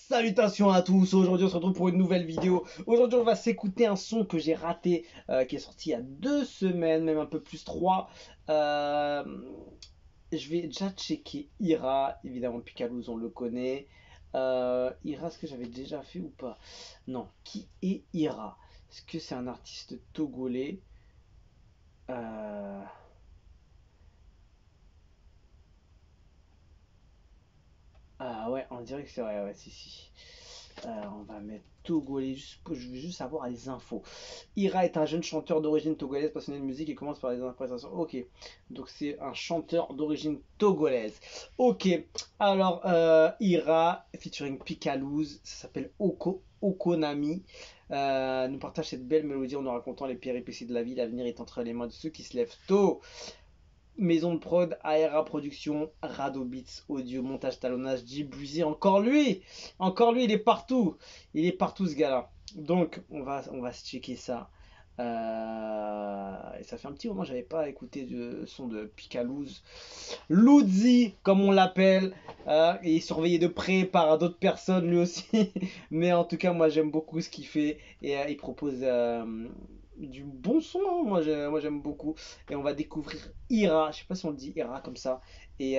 Salutations à tous, aujourd'hui on se retrouve pour une nouvelle vidéo. Aujourd'hui on va s'écouter un son que j'ai raté, qui est sorti il y a 2 semaines, même un peu plus 3. Je vais déjà checker Ira, évidemment Picalouz on le connaît. Ira, est-ce que j'avais déjà fait ou pas? Non, qui est Ira? Est-ce que c'est un artiste togolais? Euh, Ah ouais, on dirait que c'est vrai, ouais, si. On va mettre togolais, je veux juste avoir les infos. Ira est un jeune chanteur d'origine togolaise passionné de musique et commence par les interprétations. Ok, donc c'est un chanteur d'origine togolaise. Ok, alors Ira featuring Picalouz, ça s'appelle Okonami. Nous partage cette belle mélodie en nous racontant les péripéties de la vie. L'avenir est entre les mains de ceux qui se lèvent tôt. Maison de prod, ARA Production, Rado Beats, audio, montage, talonnage, Djibuzi, encore lui, il est partout, ce gars-là. Donc on va se checker ça. Et ça fait un petit moment que j'avais pas écouté le son de Picalouz. Loudzi, comme on l'appelle, il est surveillé de près par d'autres personnes lui aussi. Mais en tout cas, moi j'aime beaucoup ce qu'il fait et il propose du bon son, hein. Moi j'aime beaucoup. Et on va découvrir Ira, je sais pas si on le dit Ira comme ça. Et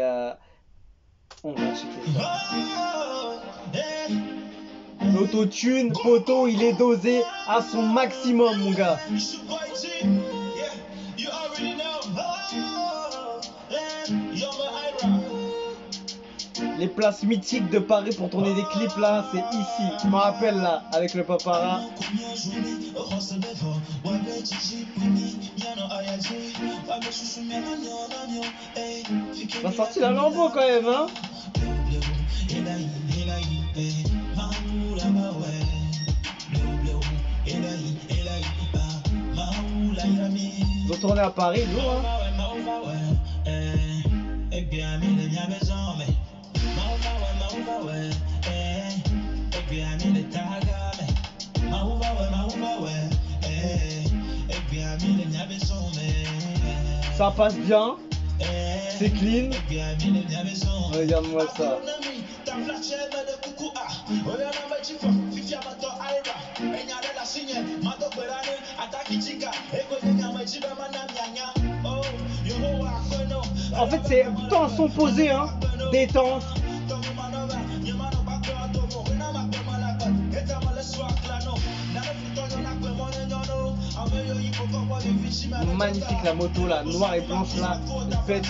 on va checker ça. L'autotune, poteau, il est dosé à son maximum, mon gars. Les places mythiques de Paris pour tourner des clips là, c'est ici. Je me rappelle là, avec le papara. On a sorti la lambeau quand même, hein. Ils ont tourné à Paris, nous, hein. Ça passe bien, c'est clean. Regarde-moi ça. En fait, c'est plutôt un son posé, hein, détente. Magnifique la moto là, noire et blanche là, pète.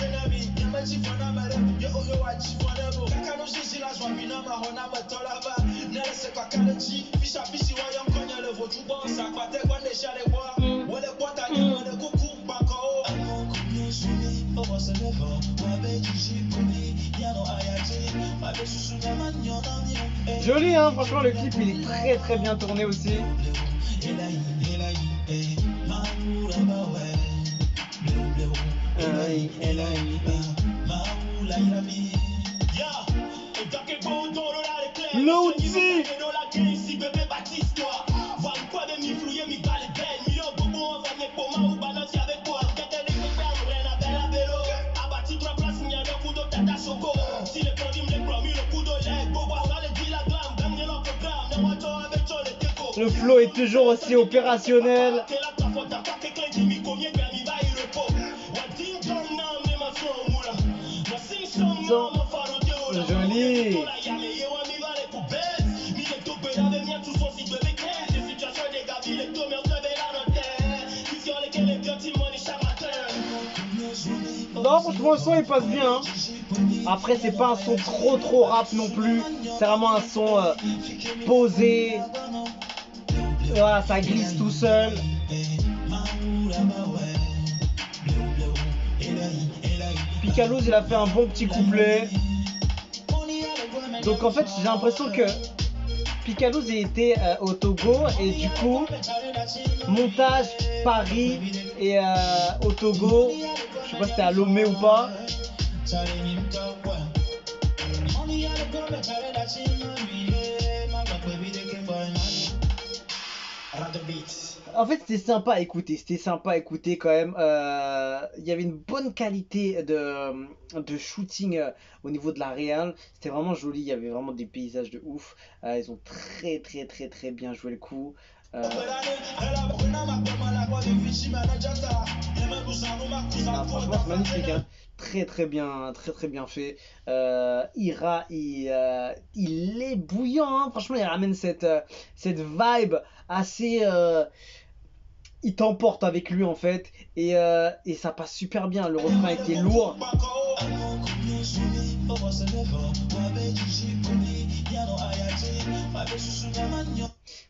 Joli, hein, franchement le clip il est très bien tourné aussi. Loudzi. Le flow est toujours aussi opérationnel. Joli. Non, franchement, le son il passe bien, hein. Après, c'est pas un son trop rap non plus. C'est vraiment un son posé. Voilà, ça glisse tout seul. Picalouz, il a fait un bon petit couplet. Donc en fait, j'ai l'impression que Picalouz il était au Togo et du coup, montage Paris et au Togo. Je sais pas si c'était à Lomé ou pas. En fait, c'était sympa à écouter quand même. Il y avait une bonne qualité de shooting au niveau de la réal. C'était vraiment joli, il y avait vraiment des paysages de ouf. Ils ont très bien joué le coup. Franchement, c'est magnifique, hein. Très bien fait. Ira, il est bouillant, hein. Franchement, il ramène cette vibe assez. Il t'emporte avec lui en fait, et ça passe super bien. Le refrain était lourd.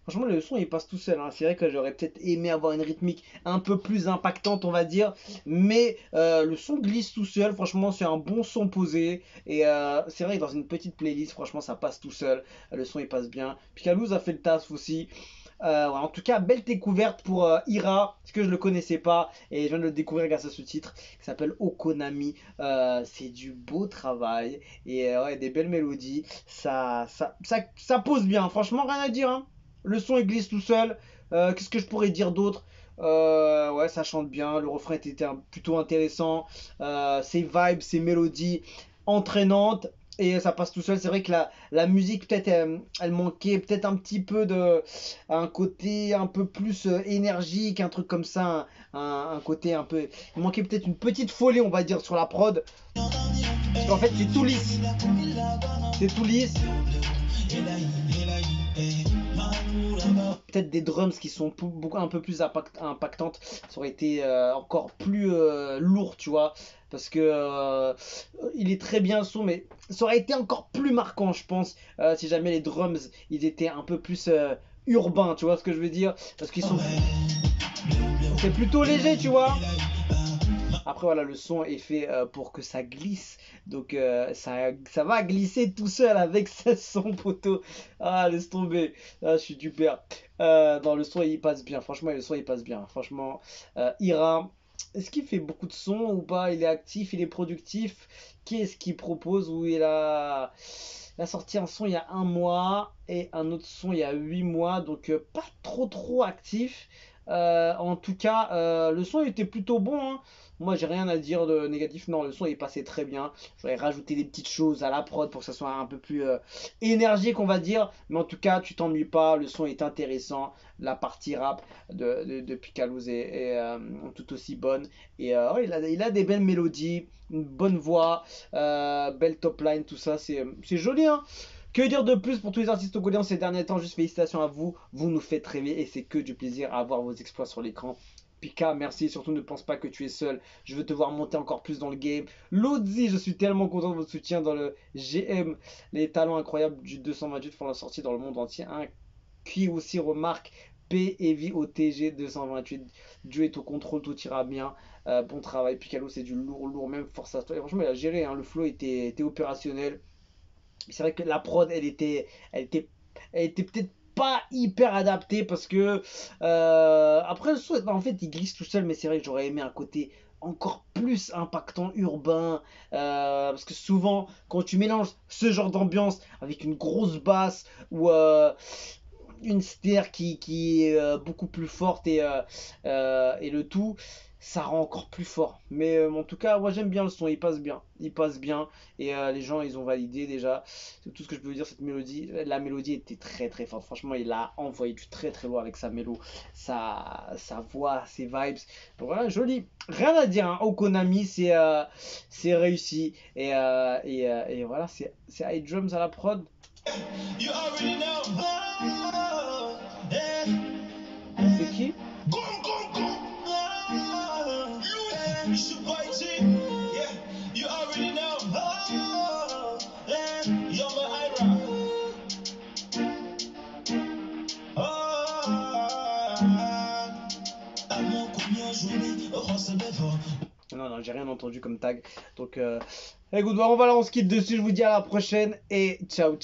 Franchement, le son il passe tout seul, hein. C'est vrai que j'aurais peut-être aimé avoir une rythmique un peu plus impactante, on va dire, mais le son glisse tout seul. Franchement, c'est un bon son posé, et c'est vrai que dans une petite playlist, franchement, ça passe tout seul. Le son il passe bien. Picalouz a fait le taf aussi. Ouais, en tout cas, belle découverte pour Ira, parce que je le connaissais pas et je viens de le découvrir grâce à ce titre qui s'appelle Okonami. C'est du beau travail et ouais, des belles mélodies. Ça pose bien, franchement, rien à dire, hein. Le son il glisse tout seul. Qu'est-ce que je pourrais dire d'autre? Ouais, ça chante bien. Le refrain était plutôt intéressant. Ses vibes, ses mélodies entraînantes. Et ça passe tout seul. C'est vrai que la musique, peut-être, elle manquait peut-être un petit peu un côté un peu plus énergique, un truc comme ça, un côté un peu. Il manquait peut-être une petite folie, on va dire, sur la prod. Parce qu'en fait, c'est tout lisse. C'est tout lisse. Peut-être des drums qui sont un peu plus impactantes. Ça aurait été encore plus lourd, tu vois. Parce que il est très bien le son, mais ça aurait été encore plus marquant, je pense, si jamais les drums ils étaient un peu plus urbains, tu vois ce que je veux dire? Parce qu'ils sont. C'est plutôt léger, tu vois. Après, voilà, le son est fait pour que ça glisse. Donc, ça va glisser tout seul avec ce son, poteau. Ah, laisse tomber. Ah, je suis du père. Non, le son, il passe bien. Franchement, le son, il passe bien. Franchement, Ira, est-ce qu'il fait beaucoup de sons ou pas? Il est actif, il est productif. Qu'est-ce qu'il propose? Où il a sorti un son il y a un mois et un autre son il y a 8 mois. Donc, pas trop actif. En tout cas, le son était plutôt bon, hein. Moi, j'ai rien à dire de négatif. Non, le son est passé très bien. J'aurais rajouté des petites choses à la prod pour que ça soit un peu plus énergique, on va dire. Mais en tout cas, tu t'ennuies pas. Le son est intéressant. La partie rap de Picalouz est tout aussi bonne. Et ouais, il a des belles mélodies, une bonne voix, belle top line, tout ça. C'est joli, hein. Que dire de plus pour tous les artistes togolais ces derniers temps? Juste félicitations à vous. Vous nous faites rêver et c'est que du plaisir à voir vos exploits sur l'écran. Pika, merci. Surtout ne pense pas que tu es seul. Je veux te voir monter encore plus dans le game. Lodzi, je suis tellement content de votre soutien dans le GM. Les talents incroyables du 228 font la sortie dans le monde entier. Un qui aussi remarque P Evi au TG 228. Dieu est au contrôle, tout ira bien. Bon travail. Picalo, c'est du lourd, même force à toi. Et franchement, il a géré, hein. Le flow était opérationnel. C'est vrai que la prod, elle était peut-être pas hyper adaptée parce que après le son, en fait, il glisse tout seul, mais c'est vrai que j'aurais aimé un côté encore plus impactant urbain parce que souvent quand tu mélanges ce genre d'ambiance avec une grosse basse ou une snare qui est beaucoup plus forte et le tout ça rend encore plus fort. Mais en tout cas, moi j'aime bien le son, il passe bien et les gens ils ont validé déjà. C'est tout ce que je peux vous dire. Cette mélodie, la mélodie était très forte. Franchement, il a envoyé du très loin avec sa mélo, sa voix, ses vibes. Donc voilà, joli. Rien à dire, hein. Okonami, c'est réussi et voilà, c'est iDrums à la prod. C'est qui? Non, j'ai rien entendu comme tag. Donc, écoute, on va là, on se quitte dessus. Je vous dis à la prochaine et ciao.